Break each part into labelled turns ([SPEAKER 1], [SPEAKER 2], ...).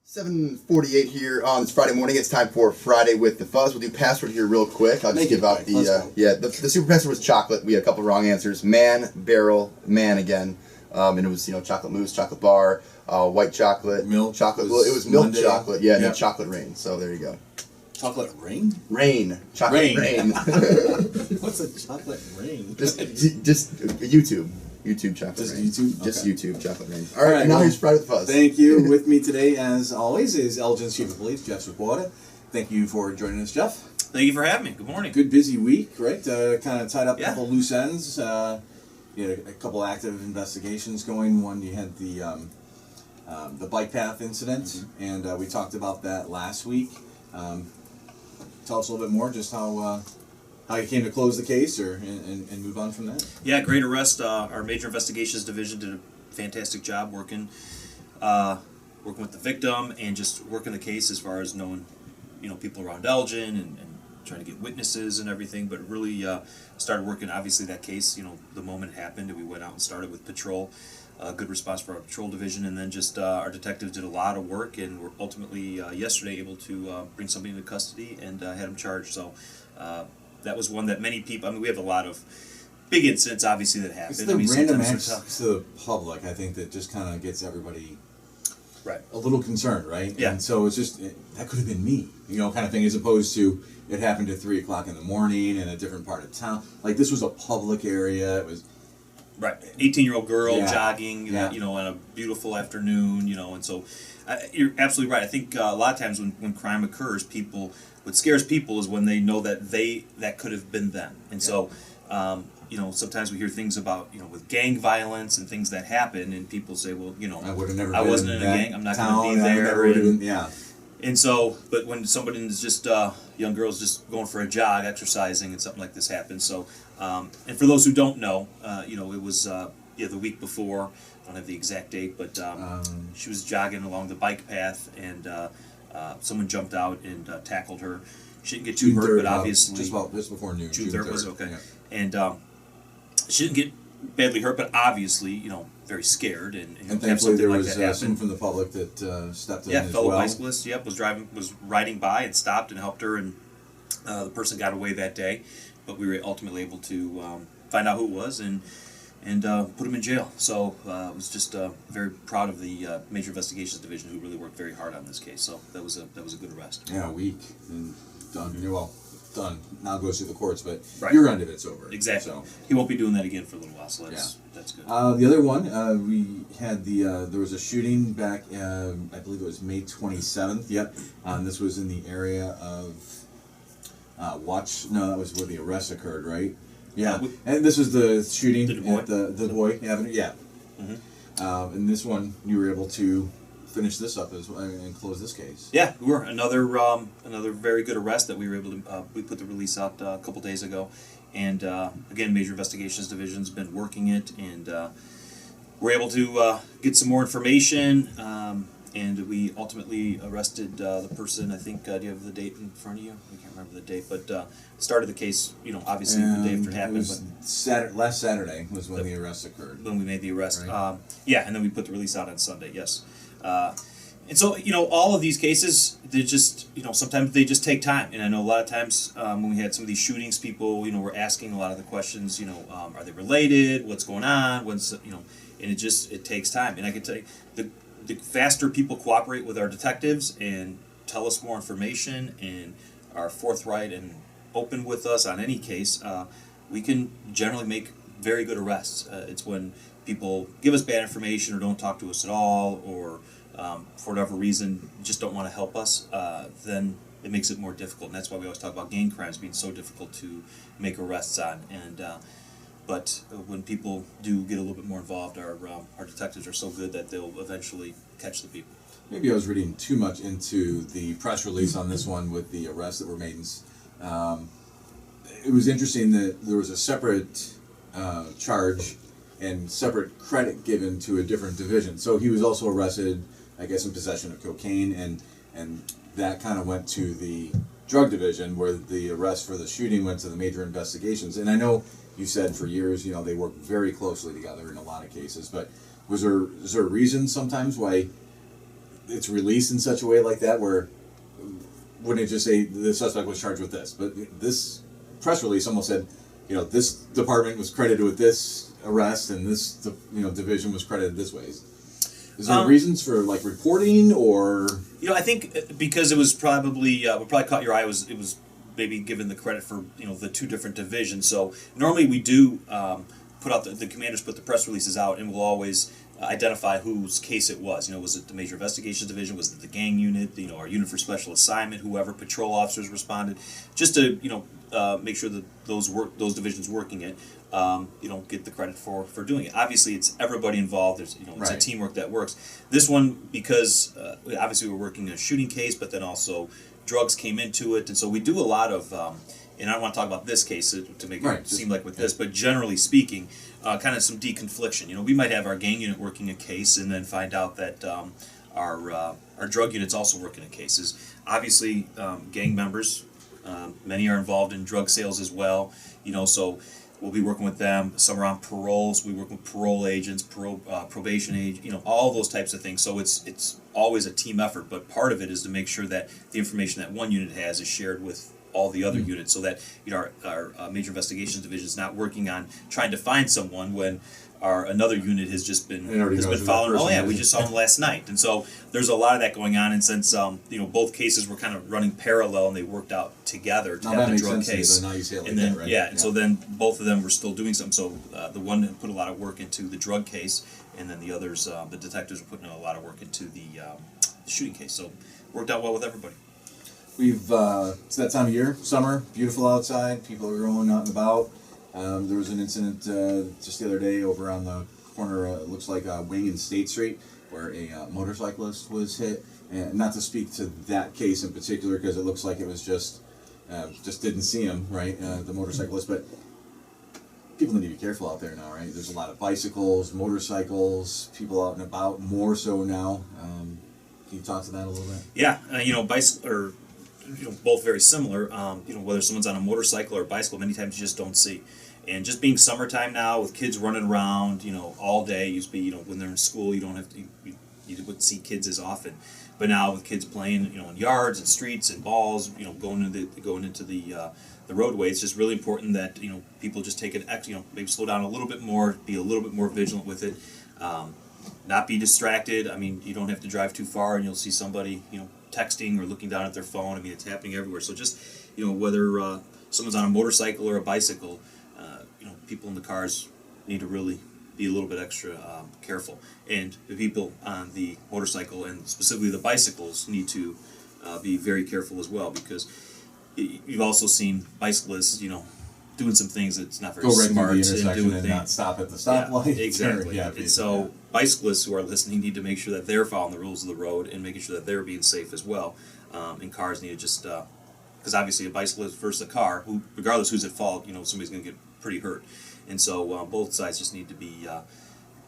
[SPEAKER 1] 7:48 here on this Friday morning. It's time for Friday with the Fuzz. We'll do password here real quick. I'll just give out the the super password was chocolate. We had a couple wrong answers. Man, barrel, man again, and it was chocolate mousse, chocolate bar, white chocolate,
[SPEAKER 2] milk,
[SPEAKER 1] chocolate. Well, it was milk
[SPEAKER 2] Monday.
[SPEAKER 1] Chocolate. Yeah, and then chocolate rain. So there you go.
[SPEAKER 2] Chocolate rain?
[SPEAKER 1] Rain, chocolate rain.
[SPEAKER 2] What's a chocolate rain?
[SPEAKER 1] just YouTube. YouTube chocolate
[SPEAKER 2] Just
[SPEAKER 1] rain.
[SPEAKER 2] YouTube?
[SPEAKER 1] Just
[SPEAKER 2] Okay.
[SPEAKER 1] YouTube chocolate rain. All right, now
[SPEAKER 2] well,
[SPEAKER 1] here's Friday with the Fuzz.
[SPEAKER 2] Thank you. With me today, as always, is Elgin's Chief of Police, Jeff Swoboda. Thank you for joining us, Jeff.
[SPEAKER 3] Thank you for having me. Good morning.
[SPEAKER 2] Good busy week, right? Kind of tied up a
[SPEAKER 3] Yeah.
[SPEAKER 2] couple loose ends. You had a couple active investigations going. One, you had the bike path incident, and we talked about that last week. Tell us a little bit more, just how you came to close the case, and move on from that.
[SPEAKER 3] Yeah, great arrest. Our Major Investigations Division did a fantastic job working with the victim and just working the case as far as knowing, people around Elgin and trying to get witnesses and everything. But really started working, obviously, that case, the moment it happened, and we went out and started with patrol. Good response for our patrol division, and then just our detectives did a lot of work, and were ultimately yesterday able to bring somebody into custody and had him charged. So that was one that many people. We have a lot of big incidents, obviously, that happen.
[SPEAKER 2] It's the random acts to the public, I think, that just kind of gets everybody a little concerned, right?
[SPEAKER 3] Yeah.
[SPEAKER 2] And so it's just that could have been me, kind of thing, as opposed to it happened at 3 o'clock in the morning in a different part of town. Like this was a public area. It was.
[SPEAKER 3] Right, 18-year-old girl jogging,
[SPEAKER 2] Yeah.
[SPEAKER 3] on a beautiful afternoon, and so you're absolutely right. I think a lot of times when crime occurs, what scares people is when they know that could have been them, and so sometimes we hear things about with gang violence and things that happen, and people say, well,
[SPEAKER 2] I would have never.
[SPEAKER 3] I wasn't in a gang, I'm not going to be there, and so, but when somebody is just young girls just going for a jog, exercising, and something like this happens. So, and for those who don't know, it was the week before. I don't have the exact date, but she was jogging along the bike path, and someone jumped out and tackled her. She didn't get too hurt, but obviously
[SPEAKER 2] just before noon.
[SPEAKER 3] June 3rd was okay,
[SPEAKER 2] yeah.
[SPEAKER 3] and she didn't get badly hurt, but obviously, very scared, and
[SPEAKER 2] thankfully there was
[SPEAKER 3] like
[SPEAKER 2] someone from the public that stepped in as
[SPEAKER 3] fellow
[SPEAKER 2] well.
[SPEAKER 3] bicyclist, was riding by and stopped and helped her, and the person got away that day, but we were ultimately able to find out who it was and put him in jail. So I was just very proud of the Major Investigations Division, who really worked very hard on this case. So that was a good arrest.
[SPEAKER 2] Yeah, a week and done. Well, done. Now it goes through the courts, but
[SPEAKER 3] Right.
[SPEAKER 2] your end of it's over.
[SPEAKER 3] Exactly.
[SPEAKER 2] So.
[SPEAKER 3] He won't be doing that again for a little while, so that's good.
[SPEAKER 2] The other one, we had there was a shooting back, I believe it was May 27th. Yep. This was in the area of that was where the arrest occurred, right? Yeah. And this was the shooting at the Du Bois Avenue. Yeah. Mm-hmm. And this one, you were able to finish this up and close this case.
[SPEAKER 3] Yeah, we were another very good arrest that we were able to. We put the release out a couple days ago, and again, Major Investigations Division's been working it, and we're able to get some more information, and we ultimately arrested the person. I think. Do you have the date in front of you? I can't remember the date, but started the case. Obviously the day after it happened.
[SPEAKER 2] But last Saturday was when the arrest occurred.
[SPEAKER 3] When we made the arrest.
[SPEAKER 2] Right.
[SPEAKER 3] And then we put the release out on Sunday. Yes. And so, all of these cases, they just, sometimes they just take time. And I know a lot of times when we had some of these shootings, people, were asking a lot of the questions, are they related? What's going on? And it takes time. And I can tell you, the faster people cooperate with our detectives and tell us more information and are forthright and open with us on any case, we can generally make very good arrests. It's when people give us bad information or don't talk to us at all, or for whatever reason just don't want to help us, then it makes it more difficult. And that's why we always talk about gang crimes being so difficult to make arrests on. And but when people do get a little bit more involved, our detectives are so good that they'll eventually catch the people.
[SPEAKER 2] Maybe I was reading too much into the press release on this one with the arrests that were made. It was interesting that there was a separate charge and separate credit given to a different division. So he was also arrested, I guess, in possession of cocaine, and that kind of went to the drug division, where the arrest for the shooting went to the Major Investigations. And I know you said for years, they work very closely together in a lot of cases, but is there a reason sometimes why it's released in such a way like that where wouldn't it just say the suspect was charged with this? But this press release almost said, this department was credited with this arrest and this division was credited this way. Is there reasons for like reporting or?
[SPEAKER 3] I think because it was probably what probably caught your eye was it was maybe given the credit for the two different divisions. So normally we do put out the commanders put the press releases out, and we'll always identify whose case it was. Was it the Major Investigations Division? Was it the gang unit? Our unit for special assignment? Whoever patrol officers responded, just to make sure that those divisions working it get the credit for doing it. Obviously, it's everybody involved. There's it's a teamwork that works. This one because obviously we're working a shooting case, but then also drugs came into it, and so we do a lot of. And I don't want to talk about this case to make it seem like with this, but generally speaking, kind of some deconfliction. We might have our gang unit working a case and then find out that our drug unit's also working a cases. Obviously, gang members, many are involved in drug sales as well. So we'll be working with them. Some are on paroles. We work with parole agents, probation agents, all those types of things. So it's always a team effort, but part of it is to make sure that the information that one unit has is shared with all the other units, so that our Major Investigations Division is not working on trying to find someone when our another unit has just been following. Oh yeah, we just saw him last night, and so there's a lot of that going on. And since both cases were kind of running parallel and they worked out together to have the drug case, and then and so then both of them were still doing something. So the one put a lot of work into the drug case, and then the others, the detectives, were putting a lot of work into the shooting case. So worked out well with everybody.
[SPEAKER 2] It's that time of year, summer, beautiful outside, people are going out and about. There was an incident just the other day over on the corner, it looks like Wing and State Street, where a motorcyclist was hit. And not to speak to that case in particular, because it looks like it was just didn't see him, right, the motorcyclist. But people need to be careful out there now, right? There's a lot of bicycles, motorcycles, people out and about, more so now. Can you talk to that a little bit?
[SPEAKER 3] Yeah, bicycle both very similar. Whether someone's on a motorcycle or a bicycle, many times you just don't see. And just being summertime now with kids running around, all day. Used to be, when they're in school, you don't have to, you wouldn't see kids as often. But now with kids playing, in yards and streets and balls, going into the roadway, it's just really important that people just take it, maybe slow down a little bit more, be a little bit more vigilant with it, not be distracted. I mean, you don't have to drive too far, and you'll see somebody, texting or looking down at their phone. I mean, it's happening everywhere. So just, whether someone's on a motorcycle or a bicycle, people in the cars need to really be a little bit extra careful. And the people on the motorcycle and specifically the bicycles need to be very careful as well, because you've also seen bicyclists, doing some things that's not very smart.
[SPEAKER 2] Go right through the intersection and not stop at the stoplight.
[SPEAKER 3] Yeah, exactly. And so bicyclists who are listening need to make sure that they're following the rules of the road and making sure that they're being safe as well. And cars need to just, because obviously a bicyclist versus a car, regardless who's at fault, somebody's going to get pretty hurt. And so both sides just need to be,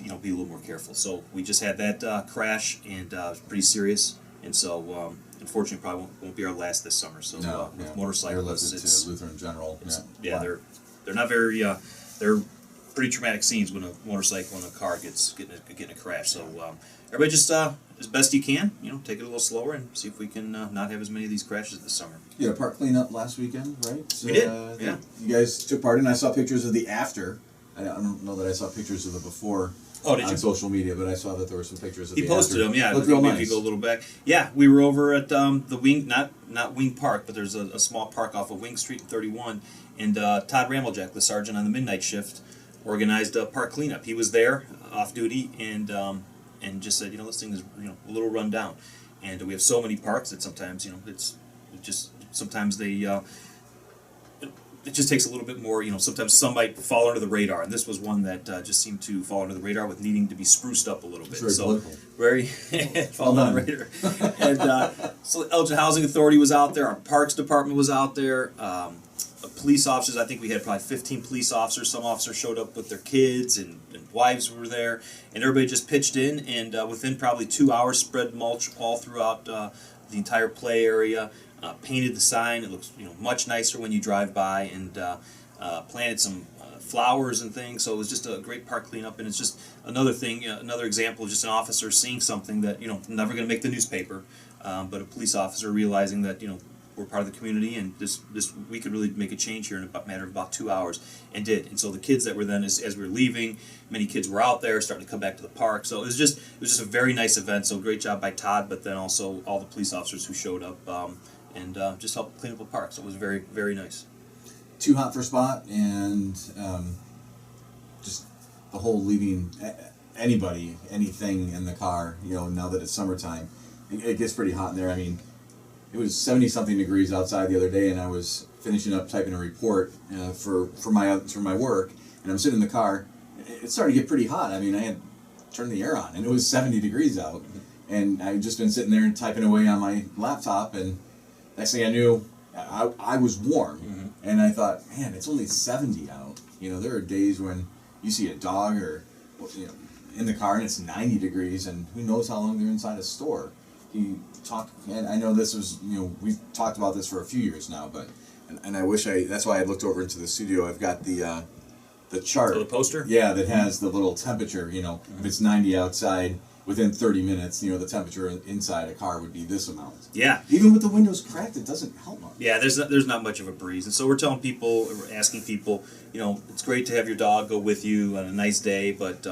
[SPEAKER 3] be a little more careful. So we just had that crash, and it was pretty serious. And so, unfortunately, probably won't be our last this summer. So with motorcyclists, it's
[SPEAKER 2] Lutheran General.
[SPEAKER 3] They're not very. They're pretty traumatic scenes when a motorcycle and a car getting a crash. So everybody just as best you can, take it a little slower and see if we can not have as many of these crashes this summer.
[SPEAKER 2] You had a park cleanup last weekend, right?
[SPEAKER 3] We did. Yeah.
[SPEAKER 2] You guys took part in. I saw pictures of the after. I don't know that I saw pictures of the before.
[SPEAKER 3] Oh, did you?
[SPEAKER 2] On social media, but I saw that there were some pictures of the
[SPEAKER 3] He posted them, yeah.
[SPEAKER 2] Looked real nice.
[SPEAKER 3] If you go a little back. Yeah, we were over at the Wing, not Wing Park, but there's a small park off of Wing Street and 31, and Todd Ramljak, the sergeant on the midnight shift, organized a park cleanup. He was there, off duty, and just said, this thing is a little run down, and we have so many parks that sometimes sometimes they. It just takes a little bit more, sometimes some might fall under the radar, and this was one that just seemed to fall under the radar with needing to be spruced up a little bit. Very fall under the radar. And so Elgin Housing Authority was out there, our Parks Department was out there, police officers, I think we had probably 15 police officers. Some officers showed up with their kids, and wives were there, and everybody just pitched in, and within probably 2 hours spread mulch all throughout the entire play area. Painted the sign. It looks much nicer when you drive by, and planted some flowers and things. So it was just a great park cleanup, and it's just another thing, another example of just an officer seeing something that never going to make the newspaper, but a police officer realizing that we're part of the community, and this we could really make a change here in a matter of about 2 hours, and did. And so the kids that were then, as we were leaving, many kids were out there starting to come back to the park. So it was just a very nice event. So great job by Todd, but then also all the police officers who showed up and just helped clean up the park. So it was very, very nice.
[SPEAKER 2] Too hot for spot, and just the whole leaving anybody, anything in the car. Now that it's summertime, it gets pretty hot in there. I mean, it was 70-something degrees outside the other day, and I was finishing up typing a report for my work, and I'm sitting in the car. It started to get pretty hot. I mean, I had turned the air on, and it was 70 degrees out, and I'd just been sitting there and typing away on my laptop, and next thing I knew, I was warm, and I thought, man, it's only 70 out. There are days when you see a dog or in the car, and it's 90 degrees, and who knows how long they're inside a store. And I know this was, we've talked about this for a few years now, but, and I wish that's why I looked over into the studio. I've got the chart.
[SPEAKER 3] So the poster?
[SPEAKER 2] Yeah, that has the little temperature, if it's 90 outside, within 30 minutes, the temperature inside a car would be this amount.
[SPEAKER 3] Yeah.
[SPEAKER 2] Even with the windows cracked, it doesn't help much.
[SPEAKER 3] Yeah, there's not much of a breeze. And so we're telling people, we're asking people, it's great to have your dog go with you on a nice day, but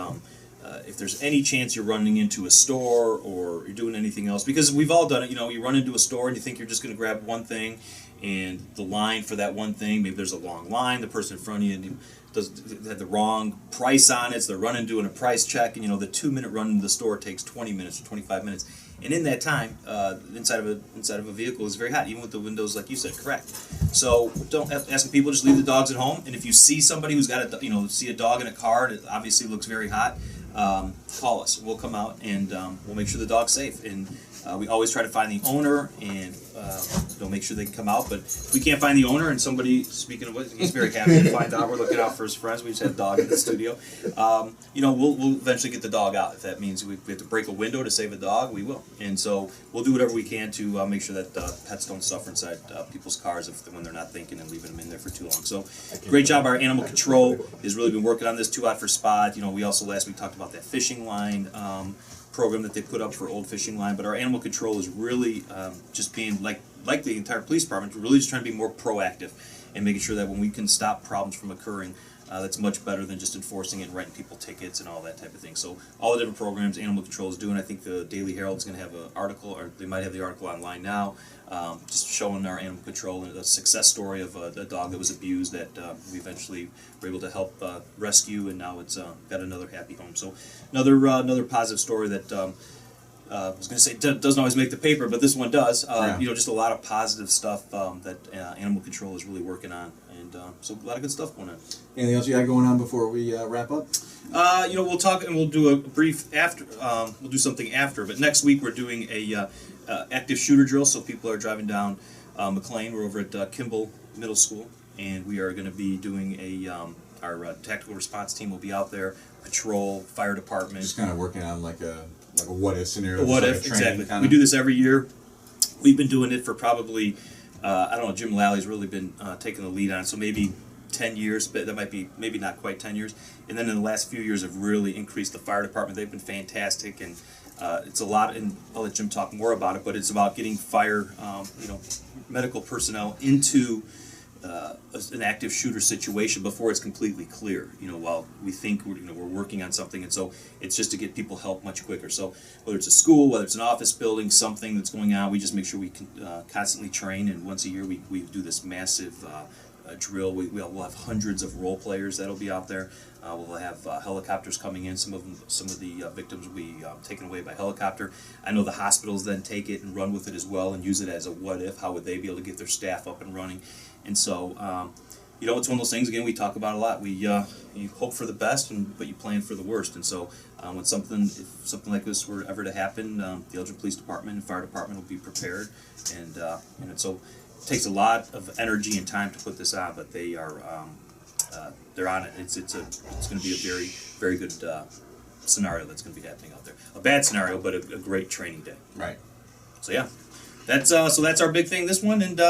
[SPEAKER 3] if there's any chance you're running into a store or you're doing anything else, because we've all done it, you run into a store and you think you're just going to grab one thing, and the line for that one thing, maybe there's a long line, the person in front of you had the wrong price on it, so they're running doing a price check, and the 2-minute run into the store takes 20 minutes or 25 minutes. And in that time, inside of a vehicle is very hot, even with the windows, like you said, correct. So don't asking people, just leave the dogs at home. And if you see somebody who's got see a dog in a car and it obviously looks very hot, call us. We'll come out and we'll make sure the dog's safe. And we always try to find the owner and make sure they can come out. But if we can't find the owner, and somebody, speaking of which, he's very happy to find out. We're looking out for his friends. We just had a dog in the studio. We'll eventually get the dog out. If that means we have to break a window to save a dog, we will. And so we'll do whatever we can to make sure that pets don't suffer inside people's cars when they're not thinking and leaving them in there for too long. So great job. Our animal control has really been working on this. Too hot for spot. We also last week talked about that fishing line program that they put up for Old Fishing Line, but our animal control is really just being like the entire police department, really just trying to be more proactive and making sure that when we can stop problems from occurring, that's much better than just enforcing it and writing people tickets and all that type of thing. So all the different programs animal control is doing. I think the Daily Herald's going to have an article, or they might have the article online now, just showing our animal control and a success story of a dog that was abused that we eventually were able to help rescue, and now it's got another happy home. So another positive story that I was going to say doesn't always make the paper, but this one does. Just a lot of positive stuff that animal control is really working on, and so a lot of good stuff going on.
[SPEAKER 2] Anything else you got going on before we wrap up?
[SPEAKER 3] We'll talk, and we'll do a brief after. We'll do something after, but next week we're doing a active shooter drill. So people are driving down McLean. We're over at Kimball Middle School, and we are going to be doing our tactical response team will be out there, patrol, fire department.
[SPEAKER 2] Just kind of working on like a what if scenario.
[SPEAKER 3] What if, exactly. Kinda. We do this every year. We've been doing it for probably, I don't know, Jim Lally's really been taking the lead on it, so maybe 10 years, but that might be maybe not quite 10 years. And then in the last few years have really increased the fire department. They've been fantastic, and it's a lot, and I'll let Jim talk more about it, but it's about getting fire, medical personnel into an active shooter situation before it's completely clear, while we think we're working on something. And so it's just to get people help much quicker. So whether it's a school, whether it's an office building, something that's going on, we just make sure we can constantly train. And once a year we do this massive drill. We'll have hundreds of role players that'll be out there. We'll have helicopters coming in. Some of the victims will be taken away by helicopter. I know the hospitals then take it and run with it as well and use it as a what if. How would they be able to get their staff up and running? And so, it's one of those things, again, we talk about a lot. You hope for the best, but you plan for the worst. And so when if something like this were ever to happen, the Elgin Police Department and Fire Department will be prepared. And so it takes a lot of energy and time to put this on, but they are they're on it. It's going to be a very, very good scenario that's going to be happening out there. A bad scenario, but a great training day.
[SPEAKER 2] Right.
[SPEAKER 3] So yeah, that's our big thing this one. And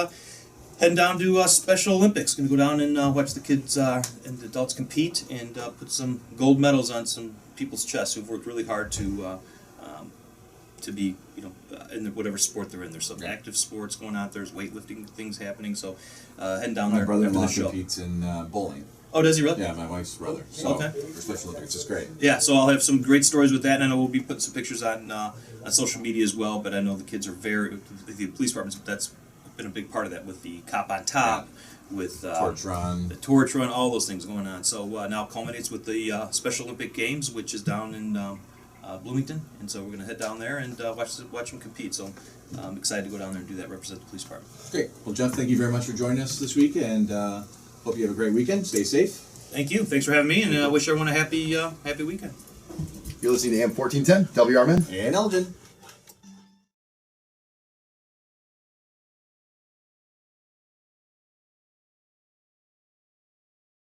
[SPEAKER 3] Heading down to Special Olympics. Going to go down and watch the kids and the adults compete and put some gold medals on some people's chests who've worked really hard to be, in whatever sport they're in. There's some active sports going on. There's weightlifting things happening. So heading down there.
[SPEAKER 2] My brother-in-law
[SPEAKER 3] after the show.
[SPEAKER 2] competes in bowling.
[SPEAKER 3] Oh, does he really?
[SPEAKER 2] Yeah, my wife's brother. So
[SPEAKER 3] Okay.
[SPEAKER 2] for Special Olympics, it's great.
[SPEAKER 3] Yeah, so I'll have some great stories with that, and I know we'll be putting some pictures on social media as well. But I know the kids are the police departments. That's been a big part of that with the cop on top, with
[SPEAKER 2] Torch run,
[SPEAKER 3] the torch run, all those things going on. So now it culminates with the Special Olympic Games, which is down in Bloomington, and so we're going to head down there and watch them compete. So I'm excited to go down there and do that, represent the police department.
[SPEAKER 2] Great. Well, Jeff, thank you very much for joining us this week, and hope you have a great weekend. Stay safe.
[SPEAKER 3] Thank you. Thanks for having me, and I wish everyone a happy weekend.
[SPEAKER 1] You're listening to AM 1410, WRMN.
[SPEAKER 2] And Elgin.